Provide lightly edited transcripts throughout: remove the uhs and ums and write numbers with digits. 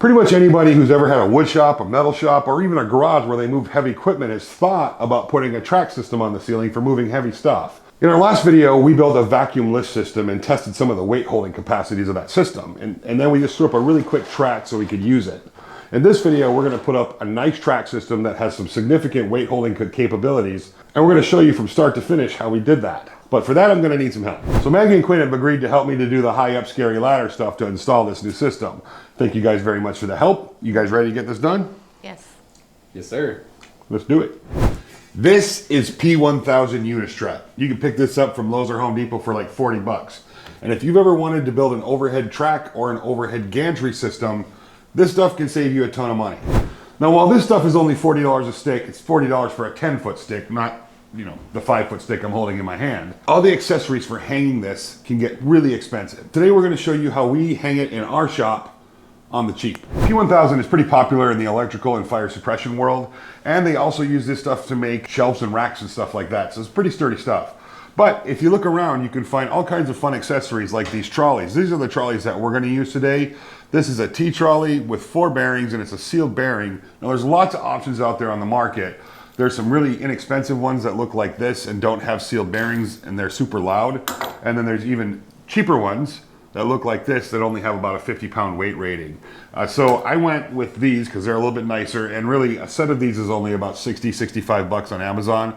Pretty much anybody who's ever had a wood shop, a metal shop, or even a garage where they move heavy equipment has thought about putting a track system on the ceiling for moving heavy stuff. In our last video, we built a vacuum lift system and tested some of the weight holding capacities of that system. And then we just threw up a really quick track so we could use it. In this video, we're going to put up a nice track system that has some significant weight holding capabilities. And we're going to show you from start to finish how we did that. But for that, I'm going to need some help. So Maggie and Quinn have agreed to help me to do the high up scary ladder stuff to install this new system. Thank you guys very much for the help. You guys ready to get this done? Yes. Yes, sir. Let's do it. This is P1000 Unistrut. You can pick this up from Lowe's or Home Depot for like 40 bucks. And if you've ever wanted to build an overhead track or an overhead gantry system, this stuff can save you a ton of money. Now, while this stuff is only $40 a stick, it's $40 for a 10-foot stick, not, you know, the 5-foot stick I'm holding in my hand. All the accessories for hanging this can get really expensive. Today, we're going to show you how we hang it in our shop on the cheap. P1000 is pretty popular in the electrical and fire suppression world, and they also use this stuff to make shelves and racks and stuff like that, so it's pretty sturdy stuff. But if you look around, you can find all kinds of fun accessories like these trolleys. These are the trolleys that we're going to use today. This is a T-trolley with 4 bearings, and it's a sealed bearing. Now, there's lots of options out there on the market. There's some really inexpensive ones that look like this and don't have sealed bearings, and they're super loud. And then there's even cheaper ones that look like this that only have about a 50-pound weight rating. So I went with these because they're a little bit nicer, and really a set of these is only about 60, 65 bucks on Amazon.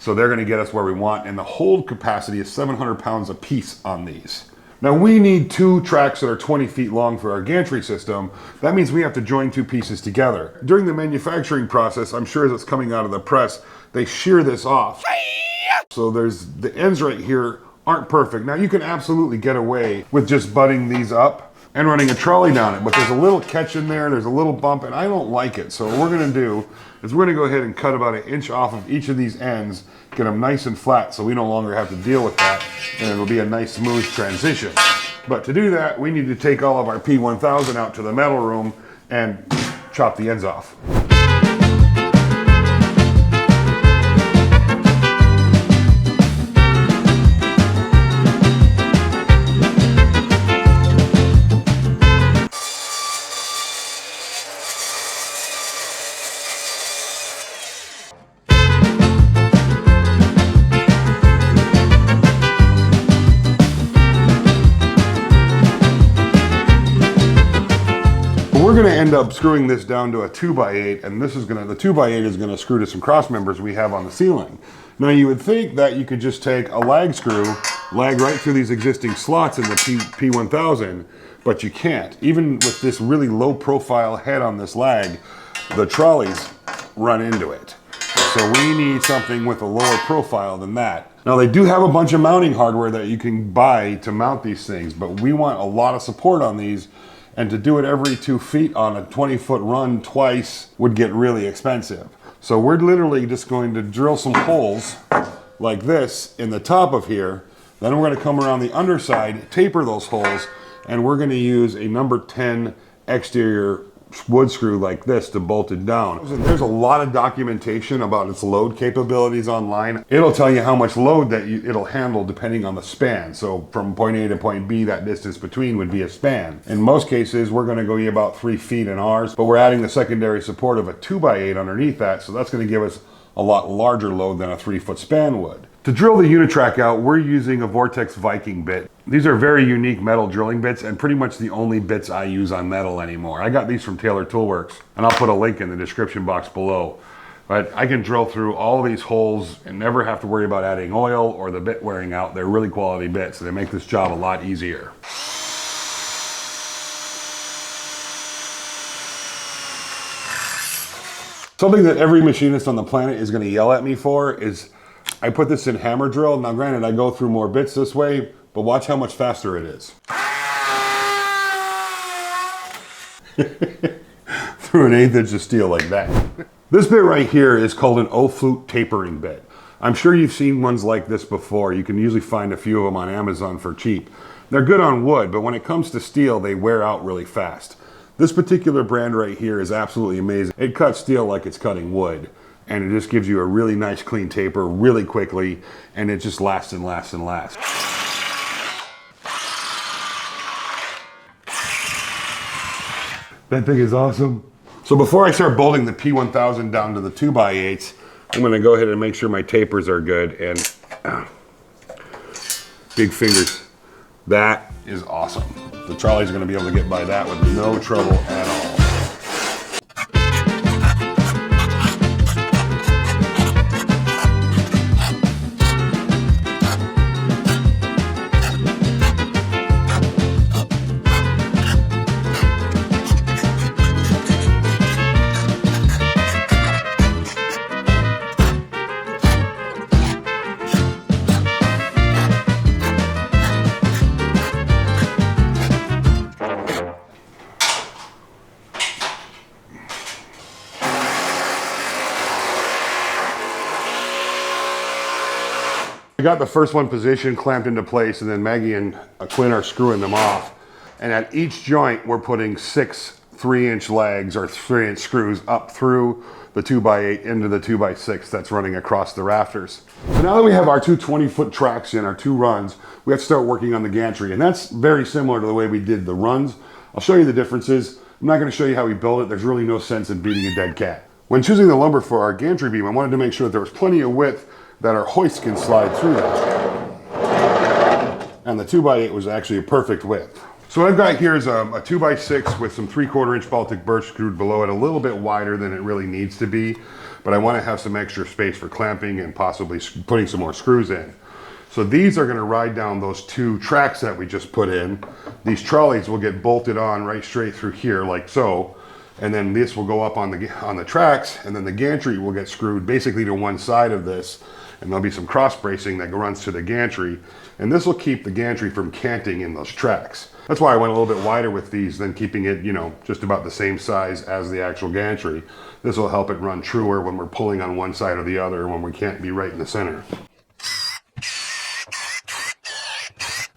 So they're gonna get us where we want, and the hold capacity is 700 pounds a piece on these. Now we need 2 tracks that are 20 feet long for our gantry system. That means we have to join 2 pieces together. During the manufacturing process, I'm sure as it's coming out of the press, they shear this off. So there's the ends right here aren't perfect. Now you can absolutely get away with just butting these up and running a trolley down it, but there's a little catch in there, there's a little bump, and I don't like it. So what we're gonna do is we're gonna go ahead and cut about 1 inch off of each of these ends, get them nice and flat so we no longer have to deal with that, and it'll be a nice smooth transition. But to do that, we need to take all of our P1000 out to the metal room and chop the ends off. We're going to end up screwing this down to a 2x8, and this is the 2x8 is going to screw to some cross members we have on the ceiling. Now you would think that you could just take a lag screw, lag right through these existing slots in the P1000, but you can't. Even with this really low profile head on this lag, the trolleys run into it. So we need something with a lower profile than that. Now they do have a bunch of mounting hardware that you can buy to mount these things, but we want a lot of support on these. And to do it every 2 feet on a 20-foot run twice would get really expensive. So we're literally just going to drill some holes like this in the top of here. Then we're going to come around the underside, taper those holes, and we're going to use a number 10 exterior wood screw like this to bolt it down. There's a lot of documentation about its load capabilities online. It'll tell you how much load that it'll handle depending on the span. So from point A to point B, that distance between would be a span. In most cases, we're going to go about 3 feet in ours, but we're adding the secondary support of a 2x8 underneath that, so that's going to give us a lot larger load than a 3-foot span would. To drill the Unitrack out, we're using a Vortex Viking bit. These are very unique metal drilling bits and pretty much the only bits I use on metal anymore. I got these from Taylor Toolworks, and I'll put a link in the description box below. But I can drill through all these holes and never have to worry about adding oil or the bit wearing out. They're really quality bits, so they make this job a lot easier. Something that every machinist on the planet is going to yell at me for is I put this in hammer drill. Now granted, I go through more bits this way, but watch how much faster it is. Through an 1/8 inch of steel like that. This bit right here is called an Flute Tapering Bed. I'm sure you've seen ones like this before. You can usually find a few of them on Amazon for cheap. They're good on wood, but when it comes to steel, they wear out really fast. This particular brand right here is absolutely amazing. It cuts steel like it's cutting wood, and it just gives you a really nice clean taper really quickly, and it just lasts and lasts and lasts. That thing is awesome. So before I start bolting the P1000 down to the 2x8s, I'm gonna go ahead and make sure my tapers are good, and big fingers. That is awesome. The trolley's gonna be able to get by that with no trouble at all. I got the first one positioned, clamped into place, and then Maggie and Quinn are screwing them off. And at each joint, we're putting 6 3-inch legs or 3-inch screws up through the 2x8 into the 2x6 that's running across the rafters. So now that we have our two 20-foot tracks in, our 2 runs, we have to start working on the gantry. And that's very similar to the way we did the runs. I'll show you the differences. I'm not going to show you how we build it. There's really no sense in beating a dead cat. When choosing the lumber for our gantry beam, I wanted to make sure that there was plenty of width that our hoist can slide through that. And the 2x8 was actually a perfect width. So what I've got here is a 2x6 with some 3/4 inch Baltic birch screwed below it, a little bit wider than it really needs to be, but I want to have some extra space for clamping and possibly putting some more screws in. So these are going to ride down those 2 tracks that we just put in. These trolleys will get bolted on right straight through here like so. And then this will go up on the tracks, and then the gantry will get screwed basically to one side of this, and there'll be some cross bracing that runs to the gantry, and this will keep the gantry from canting in those tracks. That's why I went a little bit wider with these than keeping it, you know, just about the same size as the actual gantry. This will help it run truer when we're pulling on one side or the other, when we can't be right in the center.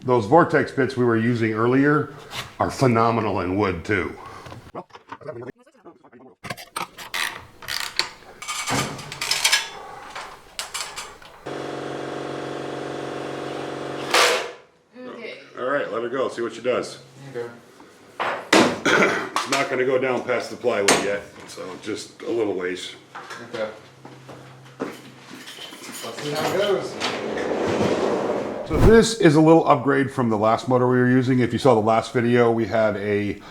Those vortex bits we were using earlier are phenomenal in wood too. All right, let her go, see what she does. Okay. It's not going to go down past the plywood yet, so just a little ways. Okay. Let's see how it goes. So this is a little upgrade from the last motor we were using. If you saw the last video, we had a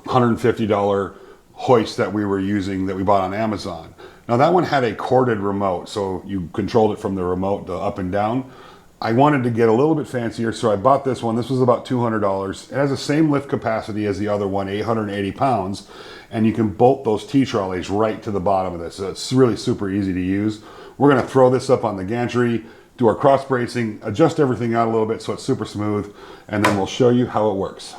$150 hoist that we were using that we bought on Amazon. Now that one had a corded remote, so you controlled it from the remote, the up and down. I wanted to get a little bit fancier, so I bought this one. This was about $200. It has the same lift capacity as the other one, 880 pounds, and you can bolt those T-trolleys right to the bottom of this. So it's really super easy to use. We're gonna throw this up on the gantry, do our cross bracing, adjust everything out a little bit so it's super smooth, and then we'll show you how it works.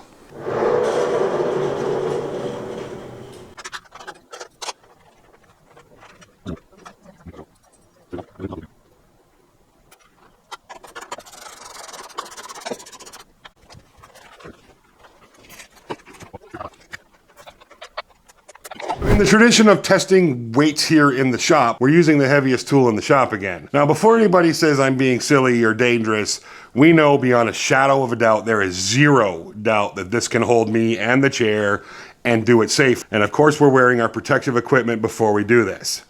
In the tradition of testing weights here in the shop, we're using the heaviest tool in the shop again. Now, before anybody says I'm being silly or dangerous, we know beyond a shadow of a doubt, there is zero doubt that this can hold me and the chair and do it safe. And of course, we're wearing our protective equipment before we do this.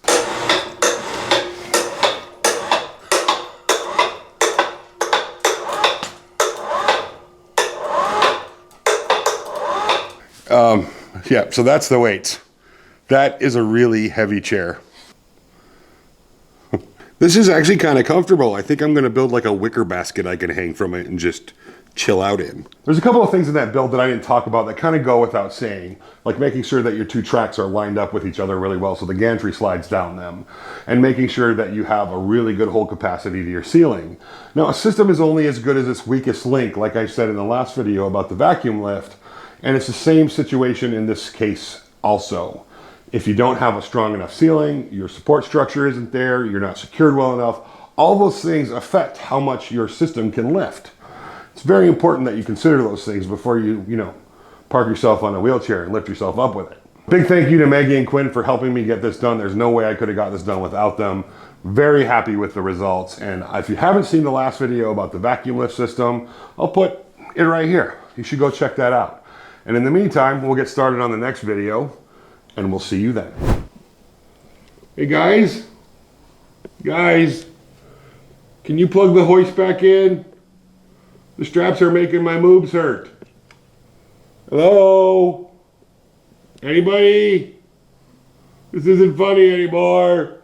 Yeah, so that's the weights. That is a really heavy chair. This is actually kind of comfortable. I think I'm going to build like a wicker basket I can hang from it and just chill out in. There's a couple of things in that build that I didn't talk about that kind of go without saying, like making sure that your 2 tracks are lined up with each other really well so the gantry slides down them, and making sure that you have a really good hold capacity to your ceiling. Now, a system is only as good as its weakest link, like I said in the last video about the vacuum lift, and it's the same situation in this case also. If you don't have a strong enough ceiling, your support structure isn't there, you're not secured well enough, all those things affect how much your system can lift. It's very important that you consider those things before you park yourself on a wheelchair and lift yourself up with it. Big thank you to Maggie and Quinn for helping me get this done. There's no way I could have got this done without them. Very happy with the results. And if you haven't seen the last video about the vacuum lift system, I'll put it right here. You should go check that out. And in the meantime, we'll get started on the next video, and we'll see you then. Hey guys, can you plug the hoist back in? The straps are making my moves hurt. Hello? Anybody? This isn't funny anymore.